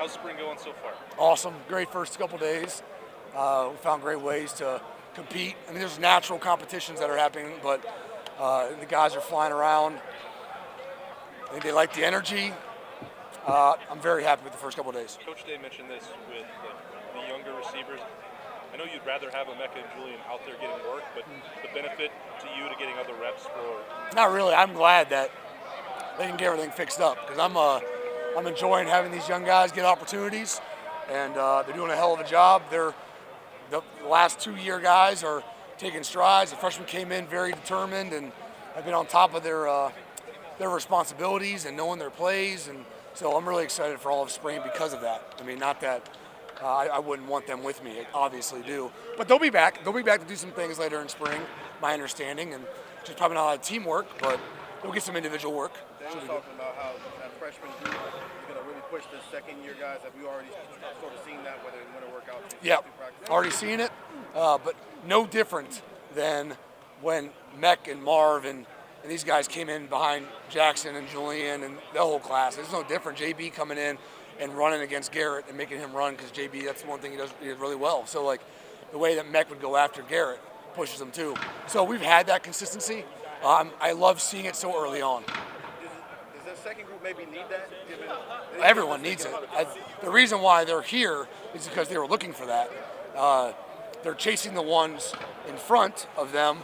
How's spring going so far? Awesome. Great first couple days. We found great ways to compete. I mean, there's natural competitions that are happening, but the guys are flying around. I think they like the energy. I'm very happy with the first couple of days. Coach Day mentioned this with the younger receivers. I know you'd rather have Emeka and Julian out there getting work, but the benefit to you to getting other reps for... Not really. I'm glad that they can get everything fixed up because I'm enjoying having these young guys get opportunities, and they're doing a hell of a job. The last 2-year guys are taking strides. The freshmen came in very determined and have been on top of their responsibilities and knowing their plays, and so I'm really excited for all of spring because of that. I mean, not that I wouldn't want them with me. I obviously do, but they'll be back. They'll be back to do some things later in spring, my understanding, and just probably not a lot of teamwork, but they'll get some individual work. They were talking about how that freshman group is going to really push the second-year guys. Have you already sort of seen that, whether in winter workouts? Yeah, already seen it, but no different than when Mech and Marv and these guys came in behind Jackson and Julian and the whole class. It's no different. JB coming in and running against Garrett and making him run because JB, that's one thing he does really well. So, like, the way that Mech would go after Garrett pushes him too. So we've had that consistency. I love seeing it so early on. Does the second group maybe need that? Everyone needs it. The reason why they're here is because they were looking for that. They're chasing the ones in front of them,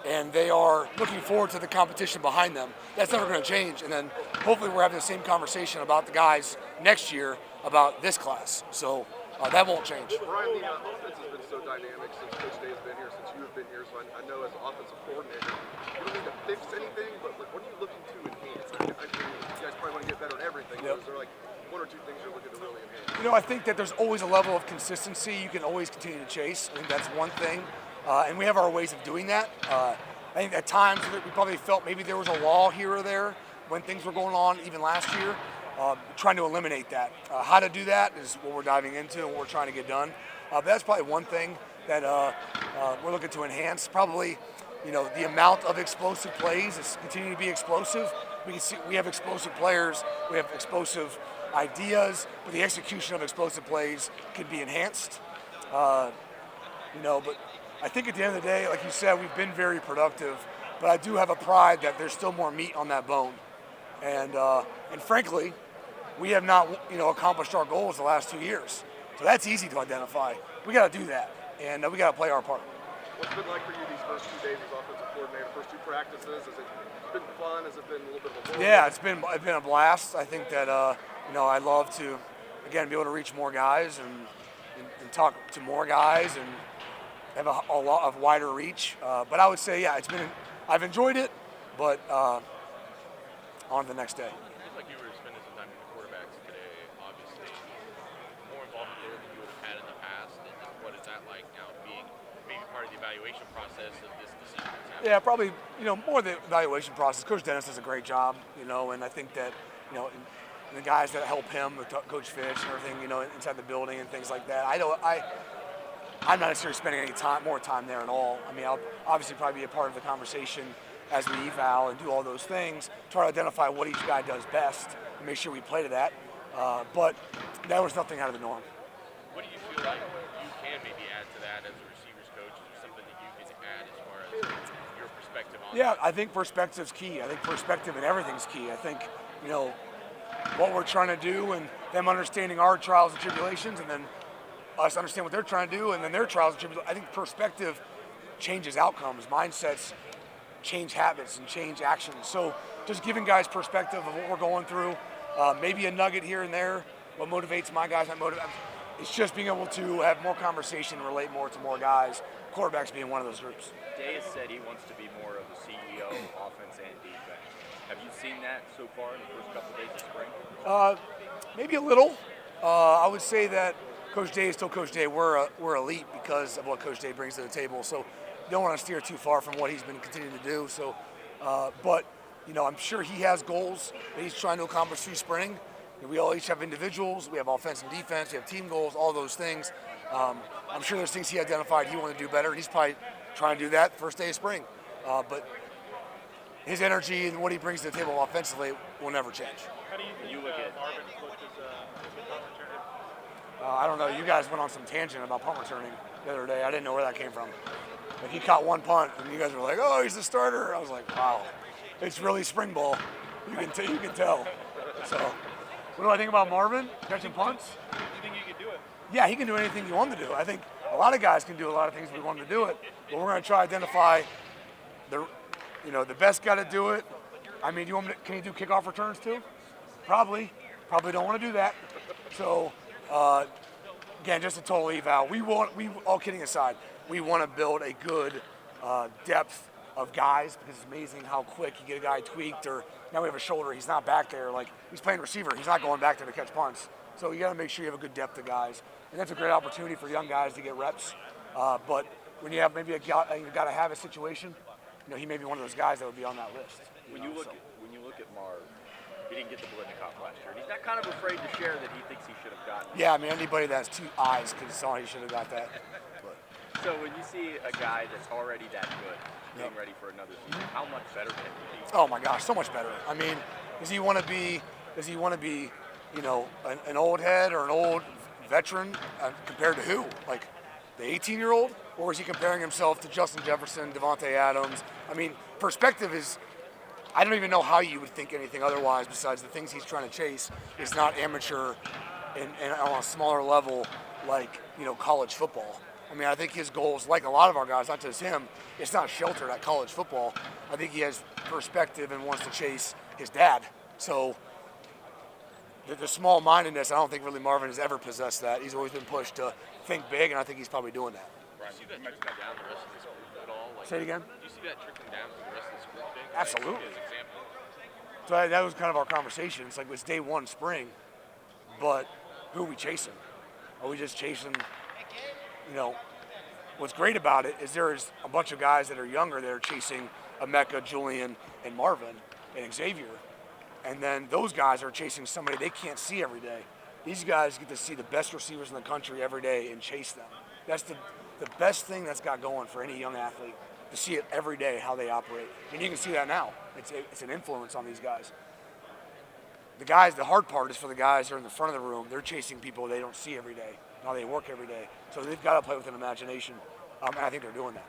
and they are looking forward to the competition behind them. That's never going to change. And then hopefully we're having the same conversation about the guys next year about this class. So that won't change. Brian, the offense has been so dynamic since Coach Day's been here, since you've been here. So I know as an offensive coordinator, you don't need to fix anything, but what are you looking to enhance? I mean, you guys probably want to get better at everything. Yep. Is there like 1 or 2 things you're looking to really enhance? You know, I think that there's always a level of consistency you can always continue to chase. I think that's one thing. And we have our ways of doing that. I think at times we probably felt maybe there was a lull here or there when things were going on, even last year. Trying to eliminate that. How to do that is what we're diving into and what we're trying to get done. But that's probably one thing that we're looking to enhance. Probably, you know, the amount of explosive plays is continuing to be explosive. We can see we have explosive players, we have explosive ideas, but the execution of explosive plays can be enhanced. You know, but I think at the end of the day, like you said, we've been very productive, but I do have a pride that there's still more meat on that bone. And frankly, we have not, you know, accomplished our goals the last 2 years. So that's easy to identify. We got to do that, and we got to play our part. What's it been like for you these first 2 days as offensive coordinator, first 2 practices? Has it been fun? Has it been a little bit of a Yeah, it's been a blast. I think that, you know, I love to, again, be able to reach more guys and talk to more guys and have a lot of wider reach. But I would say, yeah, I've enjoyed it, but on to the next day. It seems like you were spending some time with the quarterbacks today, obviously. More involvement there than you would have had in the past. And what is that like now, being maybe part of the evaluation process of this decision? Yeah, probably, you know, more the evaluation process. Coach Dennis does a great job, you know, and I think that, you know, and the guys that help him, Coach Fitch and everything, you know, inside the building and things like that. I'm not necessarily spending any more time there at all. I mean, I'll obviously probably be a part of the conversation as we eval and do all those things, try to identify what each guy does best and make sure we play to that. But that was nothing out of the norm. What do you feel like you can maybe add to that as a receivers coach? Is there something that you can add as far as your perspective on Yeah, that? I think perspective's key. I think perspective in everything's key. I think, you know, what we're trying to do and them understanding our trials and tribulations and then us understand what they're trying to do and then their trials and tribulations. I think perspective changes outcomes, mindsets change habits and change actions. So just giving guys perspective of what we're going through, maybe a nugget here and there, what motivates my guys, it's just being able to have more conversation, relate more to more guys, quarterbacks being one of those groups. Day has said he wants to be more of a CEO, offense and defense. Have you seen that so far in the first couple of days of spring? Maybe a little. I would say that Coach Day is still Coach Day. We're elite because of what Coach Day brings to the table. So don't want to steer too far from what he's been continuing to do. So, but you know, I'm sure he has goals that he's trying to accomplish through spring. We all each have individuals. We have offense and defense. We have team goals. All those things. I'm sure there's things he identified he wanted to do better. He's probably trying to do that first day of spring. But his energy and what he brings to the table offensively will never change. How do you think look at Marvin looked as a returner? I don't know. You guys went on some tangent about punt returning the other day. I didn't know where that came from. Like, he caught one punt, and you guys were like, "Oh, he's the starter." I was like, "Wow, it's really spring ball." You can tell. So, what do I think about Marvin catching punts? Do you think you can do it? Yeah, he can do anything you want him to do. I think a lot of guys can do a lot of things if we want him to do it, but we're going to try to identify the best guy to do it. I mean, can he do kickoff returns too? Probably don't want to do that. So, again, just a total eval. All kidding aside, we want to build a good depth of guys, because it's amazing how quick you get a guy tweaked, or now we have a shoulder, he's not back there. Like, he's playing receiver, he's not going back there to catch punts. So you got to make sure you have a good depth of guys. And that's a great opportunity for young guys to get reps. But when you have maybe you've got to have a situation, he may be one of those guys that would be on that list. When you look at Marv, he didn't get the Blitnikoff last year. He's not kind of afraid to share that he thinks he should have gotten it. Yeah, I mean, anybody that has 2 eyes could have saw he should have got that. But. So when you see a guy that's already that good getting ready for another season, how much better can he be? Oh my gosh, so much better. I mean, does he want to be an old head or an old veteran compared to who? Like the 18-year-old? Or is he comparing himself to Justin Jefferson, Devontae Adams? I mean, perspective is, I don't even know how you would think anything otherwise besides the things he's trying to chase is not amateur and on a smaller level like, college football. I mean, I think his goals, like a lot of our guys, not just him, it's not sheltered at college football. I think he has perspective and wants to chase his dad. So the small-mindedness, I don't think really Marvin has ever possessed that. He's always been pushed to think big, and I think he's probably doing that. Right. Do you see that trickling down the rest of this group at all? Say it again? Do you see that trickling down to the rest of this group? Absolutely. As an example. So that was kind of our conversation. It's like it's day one spring, but who are we chasing? Are we just chasing, what's great about it is there's a bunch of guys that are younger that are chasing Emeka, Julian, and Marvin, and Xavier. And then those guys are chasing somebody they can't see every day. These guys get to see the best receivers in the country every day and chase them. That's the best thing that's got going for any young athlete, to see it every day, how they operate. And you can see that now. It's an influence on these guys. The hard part is for the guys who are in the front of the room. They're chasing people they don't see every day, how they work every day. So they've got to play with an imagination, and I think they're doing that.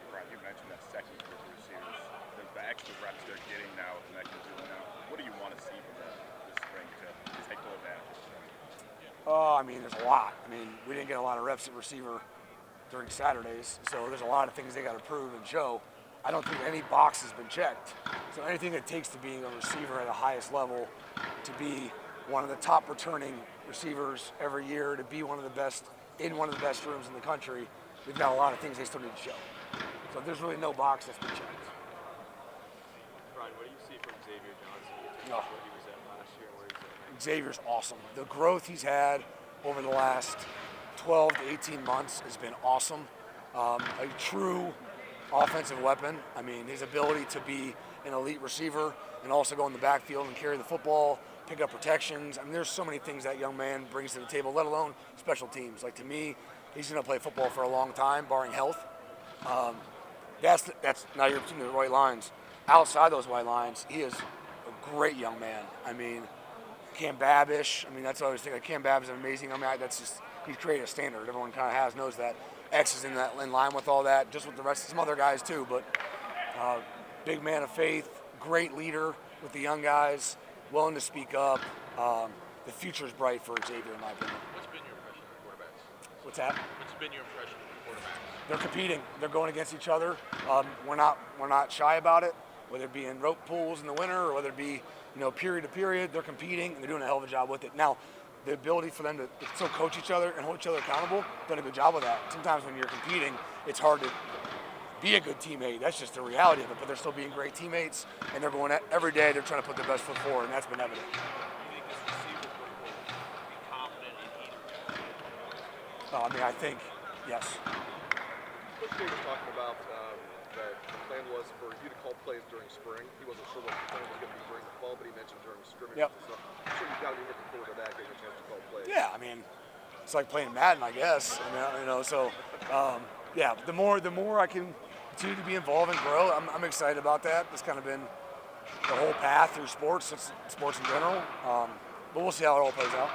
Brian, you mentioned that second group of receivers, the extra reps they're getting now with Emeka and Julian now. What do you want to see from them this spring to take full advantage of them? I mean, there's a lot. I mean, we didn't get a lot of reps at receiver during Saturdays, so there's a lot of things they got to prove and show. I don't think any box has been checked. So anything it takes to be a receiver at the highest level, to be one of the top returning receivers every year, to be one of the best in one of the best rooms in the country, we've got a lot of things they still need to show. So there's really no box that's been checked. Brian, what do you see from Xavier Johnson? No. What he was at last year and where he's at? Xavier's awesome. The growth he's had over the last 12 to 18 months has been awesome. A true offensive weapon. I mean, his ability to be an elite receiver and also go in the backfield and carry the football, pick up protections. I mean, there's so many things that young man brings to the table, let alone special teams. Like, to me, he's going to play football for a long time, barring health. That's now you're seeing the white lines. Outside those white lines, he is a great young man. I mean, Cam Babish. I mean, that's what I always think. Like, Cam Babish is amazing. I mean, that's just, he's created a standard. Everyone kind of knows that. X is in line with all that, just with the rest of some other guys too. But big man of faith, great leader with the young guys, willing to speak up. The future's bright for Xavier, in my opinion. What's been your impression of the quarterbacks? What's that? What's been your impression of the quarterbacks? They're competing. They're going against each other. We're not shy about it. Whether it be in rope pools in the winter or whether it be period to period, they're competing and they're doing a hell of a job with it. Now, the ability for them to still coach each other and hold each other accountable, done a good job with that. Sometimes when you're competing, it's hard to be a good teammate. That's just the reality of it. But they're still being great teammates, and they're going every day. They're trying to put their best foot forward, and that's been evident. Do you think this receiver group will be confident in either? I mean, I think yes. Coach K was talking about that the plan was for you to call plays during spring. He wasn't sure what the plan was going to be during the fall, but he mentioned during scrimmage. Yep. And stuff. I'm sure you've got to be looking forward to that, getting a chance to call plays. Yeah, I mean, it's like playing Madden, I guess. So yeah, the more I can continue to be involved and grow, I'm excited about that. It's kind of been the whole path through sports in general. But we'll see how it all plays out.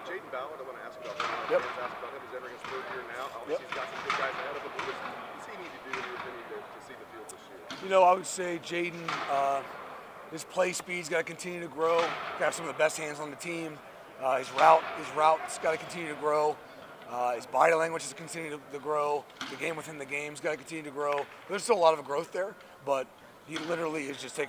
Jaden Ballard, I want to ask you about that. Yep. Fans ask about him. He's entering his third year now. Obviously, he's got some good guys ahead of him. What does he need to do, in your opinion, to see the field this year? You know, I would say Jaden, his play speed's got to continue to grow. Got some of the best hands on the team. His route's got to continue to grow. His body language has to continue to grow. The game within the game's got to continue to grow. There's still a lot of growth there, but he literally is just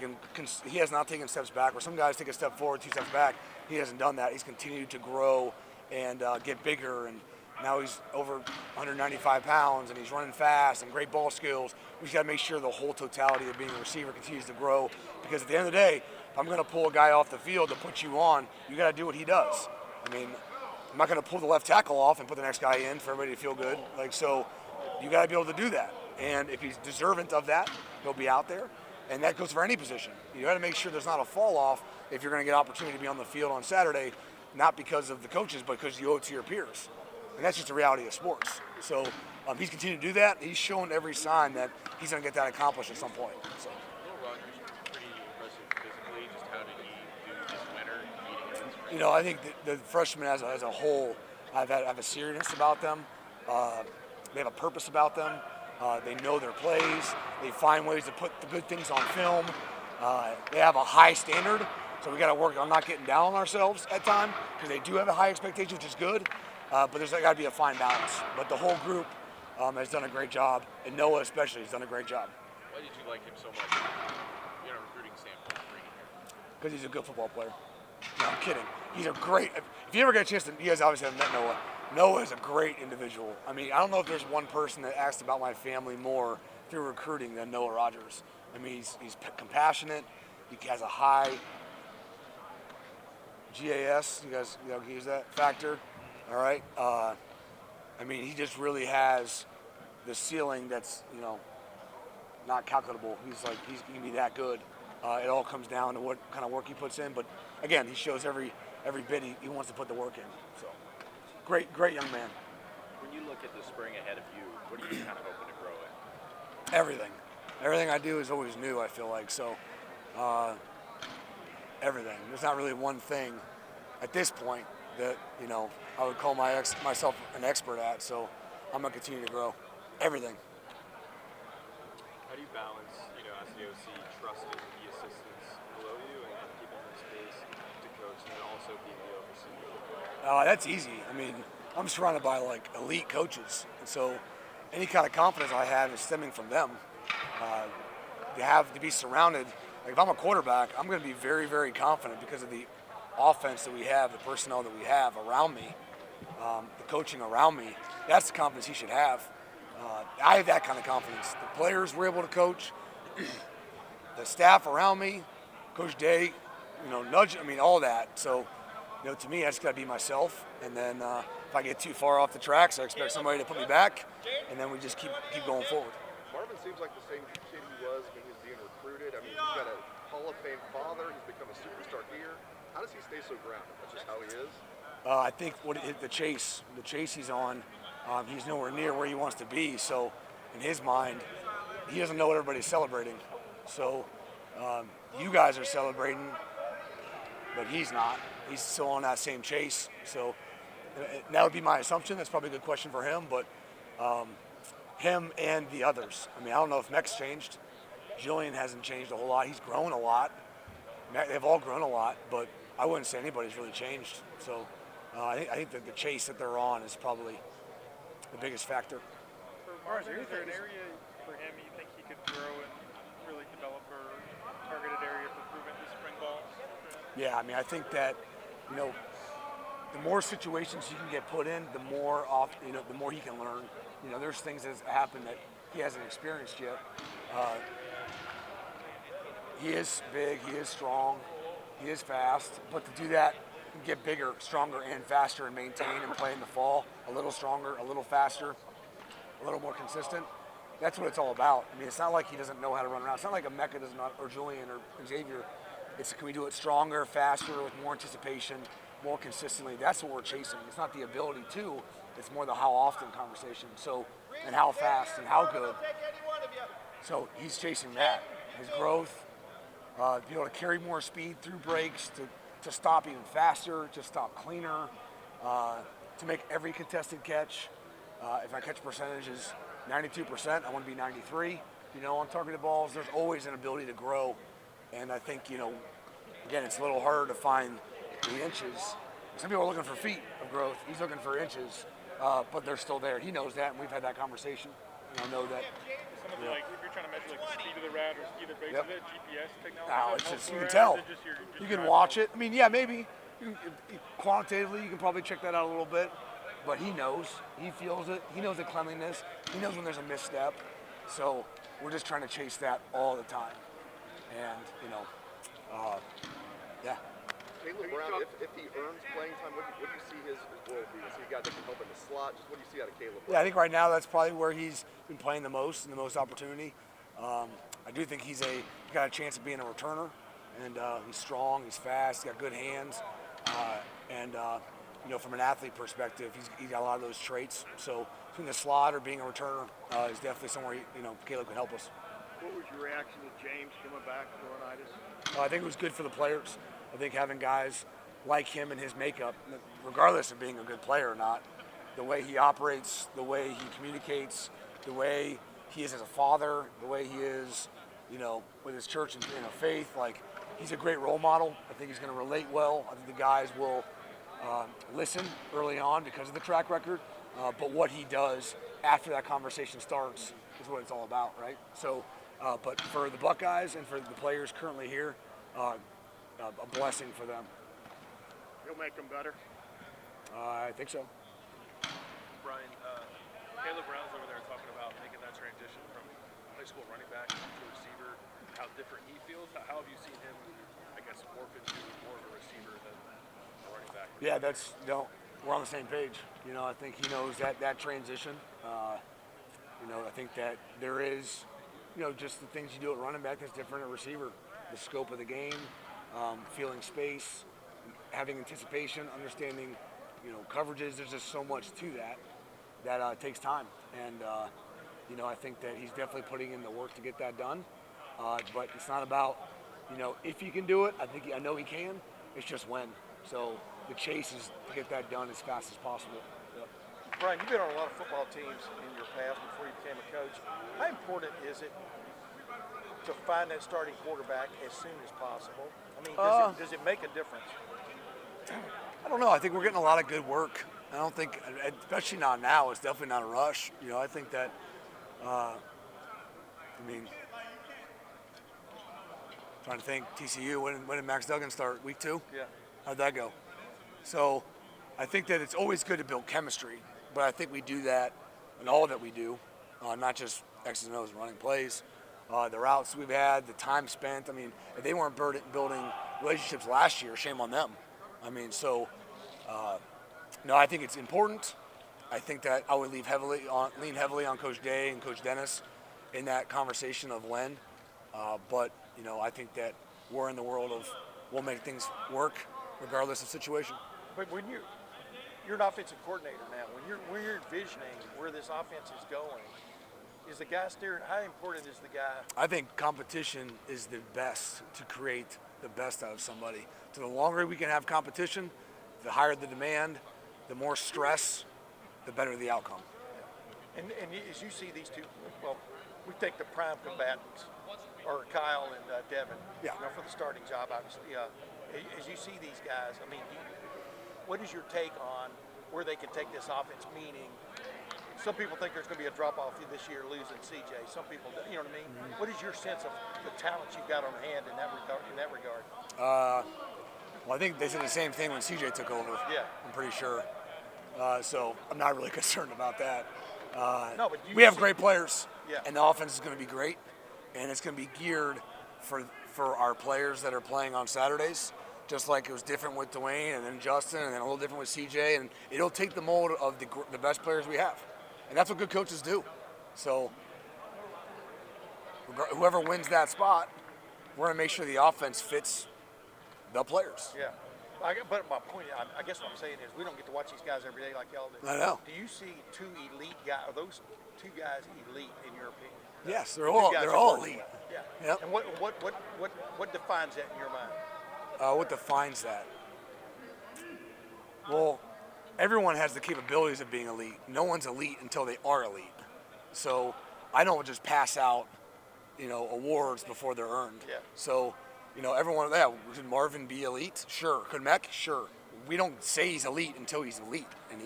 he has not taken steps back. Where some guys take a step forward, 2 steps back. He hasn't done that. He's continued to grow and get bigger, and now he's over 195 pounds, and he's running fast and great ball skills. We just got to make sure the whole totality of being a receiver continues to grow, because at the end of the day, if I'm going to pull a guy off the field to put you on, you got to do what he does. I mean, I'm not going to pull the left tackle off and put the next guy in for everybody to feel good. So you got to be able to do that. And if he's deserving of that, he'll be out there. And that goes for any position. You got to make sure there's not a fall off if you're going to get opportunity to be on the field on Saturday, not because of the coaches, but because you owe it to your peers. And that's just the reality of sports. So he's continued to do that. He's shown every sign that he's going to get that accomplished at some point. So. Rogers pretty impressive physically. Just how did he do this winter, meeting in the spring? You know, I think the freshmen as a whole, I have a seriousness about them. They have a purpose about them. They know their plays. They find ways to put the good things on film. They have a high standard, so we got to work on not getting down on ourselves at times, because they do have a high expectation, which is good. But there's got to be a fine balance. But the whole group has done a great job, and Noah especially has done a great job. Why did you like him so much? Recruiting standpoint, bringing him. Because he's a good football player. No, I'm kidding. He's a great. If you ever get a chance to, you guys obviously haven't met Noah. Noah is a great individual. I mean, I don't know if there's one person that asked about my family more through recruiting than Noah Rogers. I mean, he's compassionate. He has a high GAS. You guys, use that factor. All right. I mean, he just really has the ceiling that's not calculable. He's going to be that good. It all comes down to what kind of work he puts in. But again, he shows every bit he wants to put the work in. So great young man. When you look at the spring ahead of you, what are you kind of hoping to grow in? Everything I do is always new, I feel like. So everything. There's not really one thing at this point that I would call myself an expert at. So I'm gonna continue to grow. Everything. How do you balance, as the OC, trusting the assistants below you and keeping them space to coach, and then also being the overseer? That's easy. I mean, I'm surrounded by elite coaches, and so any kind of confidence I have is stemming from them. You have to be surrounded. If I'm a quarterback, I'm going to be very, very confident because of the offense that we have, the personnel that we have around me, the coaching around me. That's the confidence he should have. I have that kind of confidence. The players we're able to coach, the staff around me, Coach Day, nudge. I mean, all that. So, to me, I just got to be myself. And then if I get too far off the tracks, I expect somebody to put me back, and then we just keep going forward. Marvin seems like the same kid he was when he was being recruited. I mean, he's got a Hall of Fame father. He's become a superstar here. How does he stay so grounded? That's just how he is? I think the chase he's on, he's nowhere near where he wants to be. So in his mind, he doesn't know what everybody's celebrating. So you guys are celebrating, but he's not. He's still on that same chase. So that would be my assumption. That's probably a good question for him, but him and the others. I mean, I don't know if Mech's changed. Julian hasn't changed a whole lot. He's grown a lot. They've all grown a lot, but I wouldn't say anybody's really changed. So I think that the chase that they're on is probably the biggest factor. For Marvin, is there an area for him you think he could grow and really develop or targeted area for improvement this spring ball? Yeah, I mean, I think that, the more situations he can get put in, the more the more he can learn. There's things that happen that he hasn't experienced yet. He is big, he is strong, he is fast, but to do that, get bigger, stronger, and faster, and maintain and play in the fall, a little stronger, a little faster, a little more consistent. That's what it's all about. I mean, it's not like he doesn't know how to run around. It's not like a Mecca does not, or Julian or Xavier. It's can we do it stronger, faster, with more anticipation, more consistently. That's what we're chasing. It's not the ability to. It's more the how often conversation. So, and how fast and how good. So he's chasing that. His growth, be able to carry more speed through breaks, to stop even faster, to stop cleaner. to make every contested catch. If my catch percentage is 92%, I want to be 93. On targeted balls, there's always an ability to grow. And I think, again, it's a little harder to find the inches. Some people are looking for feet of growth. He's looking for inches, but they're still there. He knows that, and we've had that conversation. Know that. Some of the, like, if you're trying to measure like the speed of the route or speed of the base of it, GPS technology. No, it's just, you can tell. You can watch it. I mean, yeah, maybe. Quantitatively, you can probably check that out a little bit. But he knows. He feels it. He knows the cleanliness. He knows when there's a misstep. So we're just trying to chase that all the time. And, yeah. Caleb Brown, if he earns playing time, what do you see his role be? Is he a guy that can help in the slot? Just what do you see out of Caleb Brown? Yeah, I think right now that's probably where he's been playing the most and the most opportunity. I do think he's got a chance of being a returner, and he's strong, he's fast, he's got good hands, and from an athlete perspective, he's got a lot of those traits. So between the slot or being a returner is definitely somewhere Caleb can help us. What was your reaction to James coming back from rhinitis? I think it was good for the players. I think having guys like him and his makeup, regardless of being a good player or not, the way he operates, the way he communicates, the way he is as a father, the way he is, with his church and faith, like he's a great role model. I think he's going to relate well. I think the guys will listen early on because of the track record, but what he does after that conversation starts is what it's all about, right? So, but for the Buckeyes and for the players currently here, a blessing for them. He'll make them better. I think so. Brian, Caleb Brown's over there talking about making that transition from high school running back to receiver, how different he feels. How have you seen him, morph into more of a receiver than a running back? Yeah, we're on the same page. I think he knows that transition. I think that there is, just the things you do at running back that's different at receiver. The scope of the game, feeling space, having anticipation, understanding, coverages. There's just so much to that takes time. And, I think that he's definitely putting in the work to get that done. But it's not about, if he can do it. I know he can. It's just when. So the chase is to get that done as fast as possible. Yep. Brian, you've been on a lot of football teams in your past before you became a coach. How important is it to find that starting quarterback as soon as possible? I mean, does it make a difference? I don't know. I think we're getting a lot of good work. I don't think, especially not now, it's definitely not a rush. I think that, trying to think, TCU, when did Max Duggan start? Week 2? Yeah. How'd that go? So I think that it's always good to build chemistry, but I think we do that in all that we do, not just X's and O's and running plays. The routes we've had, the time spent. If they weren't building relationships last year, shame on them. No, I think it's important. I think that I would lean heavily on Coach Day and Coach Dennis in that conversation of when. But I think that we're in the world of we'll make things work regardless of situation. But when you're an offensive coordinator now, when you're envisioning where this offense is going, is the guy steering? How important is the guy? I think competition is the best to create the best out of somebody. So the longer we can have competition, the higher the demand, the more stress, the better the outcome. And as you see these two, well, we take the prime combatants, or Kyle and Devin, for the starting job, obviously. As you see these guys, what is your take on where they can take this offense? Meaning, some people think there's going to be a drop-off this year losing CJ. Some people, you know what I mean? Mm-hmm. What is your sense of the talent you've got on hand in that regard? Well, I think they said the same thing when CJ took over. Yeah. I'm pretty sure. So I'm not really concerned about that. No, but we have great players, yeah, and the offense is going to be great, and it's going to be geared for our players that are playing on Saturdays, just like it was different with Dwayne and then Justin and then a little different with CJ, and it'll take the mold of the best players we have, and that's what good coaches do. So whoever wins that spot, we're going to make sure the offense fits the players. Yeah. But my point, I guess what I'm saying is we don't get to watch these guys every day like y'all do. I know. Do you see two elite guys? Are those two guys elite in your opinion? Yes, they're all elite. Yeah. Yep. And what defines that in your mind? What defines that? Well, everyone has the capabilities of being elite. No one's elite until they are elite. So I don't just pass out, awards before they're earned. Yeah. So, everyone, yeah, could Marvin be elite? Sure. Could Mech? Sure. We don't say he's elite until he's elite, and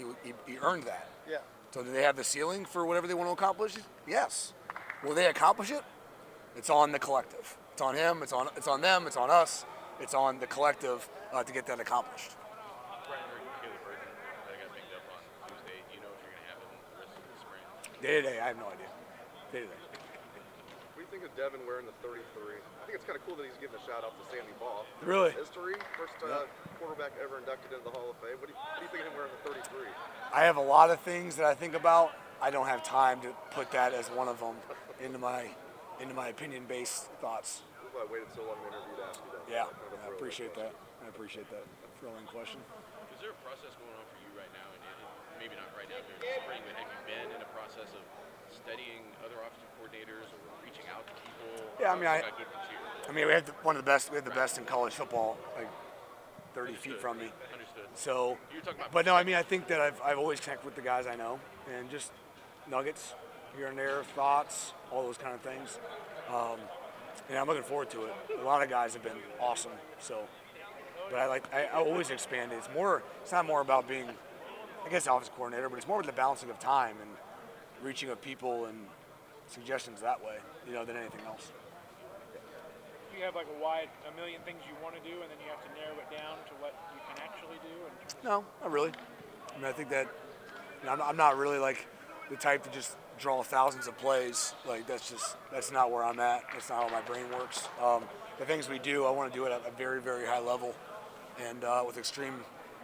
he earned that. Yeah. So do they have the ceiling for whatever they want to accomplish? Yes. Will they accomplish it? It's on the collective. It's on him. It's on them. It's on us. It's on the collective to get that accomplished. Brian Caleb Burton that got banged up on Tuesday. Do you know if you're going to have him the rest of the spring? Day to day, I have no idea. Day to day. What do you think of Devin wearing the 33? I think it's kind of cool that he's giving a shout out to Sammy Baugh. Really? History, first quarterback ever inducted into the Hall of Fame. What do you think of him wearing the 33? I have a lot of things that I think about. I don't have time to put that as one of them into my opinion-based thoughts. That's why I waited so long to interview to ask you that. Yeah, I appreciate that. I appreciate that thrilling question. Is there a process going on for you right now, and maybe not right now during the spring, but have you been in a process of studying other offensive coordinators or reaching out to people? Yeah, I mean, we have one of the best. We have the best in college football, like 30 feet from me. Understood. So, You're talking about but no, I mean, I think that I've always connected with the guys I know, and just nuggets here and there, thoughts, all those kind of things. And I'm looking forward to it. A lot of guys have been awesome. So, but I always expand it. It's not more about being, I guess, offensive coordinator, but it's more with the balancing of time and reaching of people and suggestions that way, than anything else. You have like a million things you want to do, and then you have to narrow it down to what you can actually do. No, not really. I mean, I think that I'm not really like the type to just draw thousands of plays. Like that's not where I'm at. That's not how my brain works. The things we do, I want to do it at a very, very high level, and with extreme,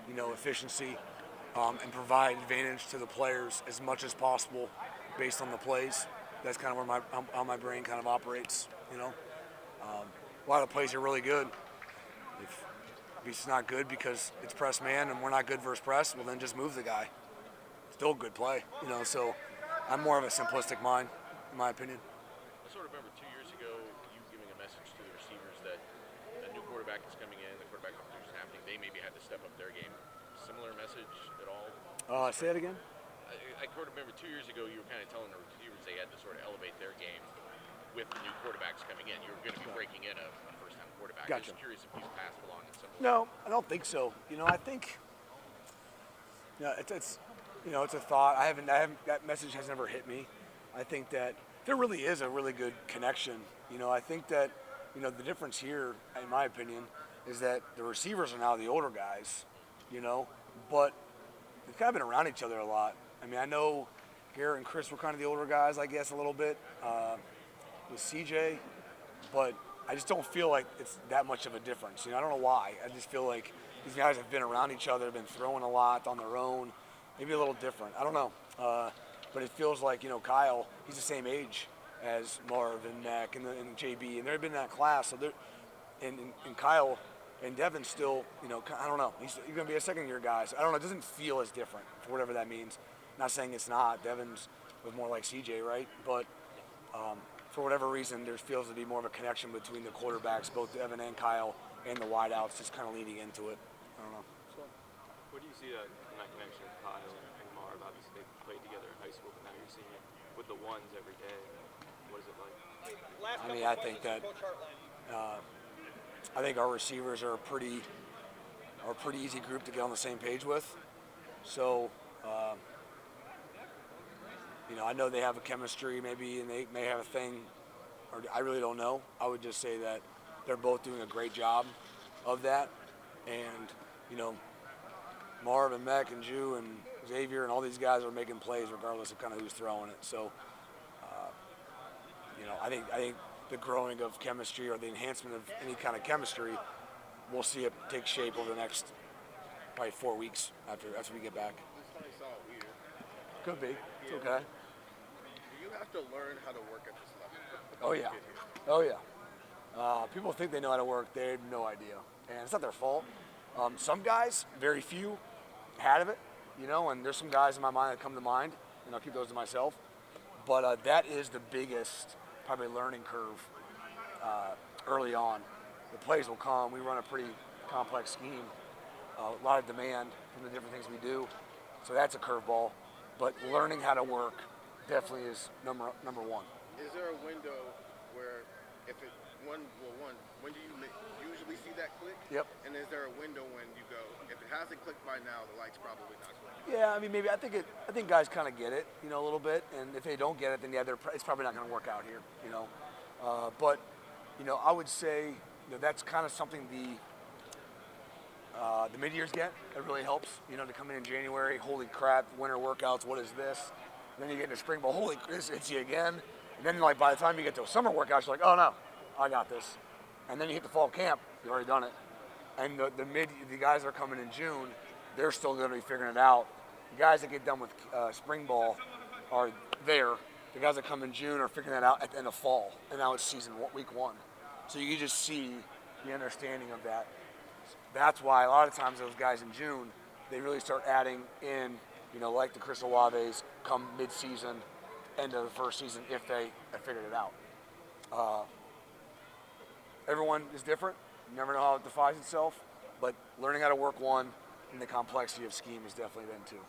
efficiency, and provide advantage to the players as much as possible based on the plays. That's kind of where how my brain kind of operates. A lot of plays are really good. If it's not good because it's press man and we're not good versus press, well then just move the guy. Still a good play, So I'm more of a simplistic mind, in my opinion. I sort of remember 2 years ago you giving a message to the receivers that a new quarterback is coming in, the quarterback competition is happening. They maybe had to step up their game. Similar message at all? Say it again. I sort of remember 2 years ago you were kind of telling the receivers they had to sort of elevate their game with the new quarterbacks coming in. You were going to be breaking in a first-time quarterback. Gotcha. I'm just curious if you've passed along in some way. No, I don't think so. I think, it's a thought. I haven't. That message has never hit me. I think that there really is a really good connection. I think that, the difference here, in my opinion, is that the receivers are now the older guys, but they've kind of been around each other a lot. I mean, I know Garrett and Chris were kind of the older guys, I guess, a little bit with CJ, but I just don't feel like it's that much of a difference. I don't know why. I just feel like these guys have been around each other, been throwing a lot on their own, maybe a little different. I don't know. But it feels like, Kyle, he's the same age as Marv and Mac and JB, and they've been in that class. So and Kyle and Devin still, I don't know. He's going to be a second-year guy. So I don't know. It doesn't feel as different, for whatever that means. Not saying it's not. Devin's was more like CJ, right? But for whatever reason, there feels to be more of a connection between the quarterbacks, both Devin and Kyle, and the wideouts, just kind of leading into it. I don't know. So, what do you see in that connection with Kyle and Marv? Obviously, they played together in high school, but now you're seeing it with the ones every day. What is it like? I mean, I think that I think our receivers are a pretty easy group to get on the same page with. So, I know they have a chemistry maybe, and they may have a thing, or I really don't know. I would just say that they're both doing a great job of that. And, Marv and Mech and Jew and Xavier and all these guys are making plays regardless of kind of who's throwing it. So, I think the growing of chemistry or the enhancement of any kind of chemistry, we'll see it take shape over the next probably 4 weeks after we get back. Could be. It's okay. Do you have to learn how to work at this level? Oh yeah. Oh yeah. People think they know how to work. They have no idea, and it's not their fault. Some guys, very few, had it, and there's some guys in my mind that come to mind, and I'll keep those to myself. But that is the biggest probably learning curve early on. The plays will come. We run a pretty complex scheme, a lot of demand from the different things we do, So that's a curveball. But learning how to work definitely is number one. Is there a window where if it when do you usually see that click? Yep. And is there a window when you go, if it hasn't clicked by now, the light's probably not clicking? Yeah, I mean, maybe I think guys kind of get it, you know, a little bit, and if they don't get it, then yeah, it's probably not going to work out here, you know. But you know, I would say, you know, that's kind of something the mid-years get. It really helps, you know, to come in January. Holy crap, winter workouts. What is this? And then you get into spring ball. Holy, it's you again. And then like by the time you get to a summer workout, you're like, oh no, I got this. And then you hit the fall camp, you've already done it. And the guys that are coming in June, they're still going to be figuring it out. The guys that get done with spring ball are there. The guys that come in June are figuring that out at the end of fall. And now it's week 1. So you just see the understanding of that. That's why a lot of times those guys in June, they really start adding in, you know, like the Chris Olaves come mid-season, end of the first season, if they have figured it out. Everyone is different. You never know how it defines itself, but learning how to work one and the complexity of scheme is definitely then too.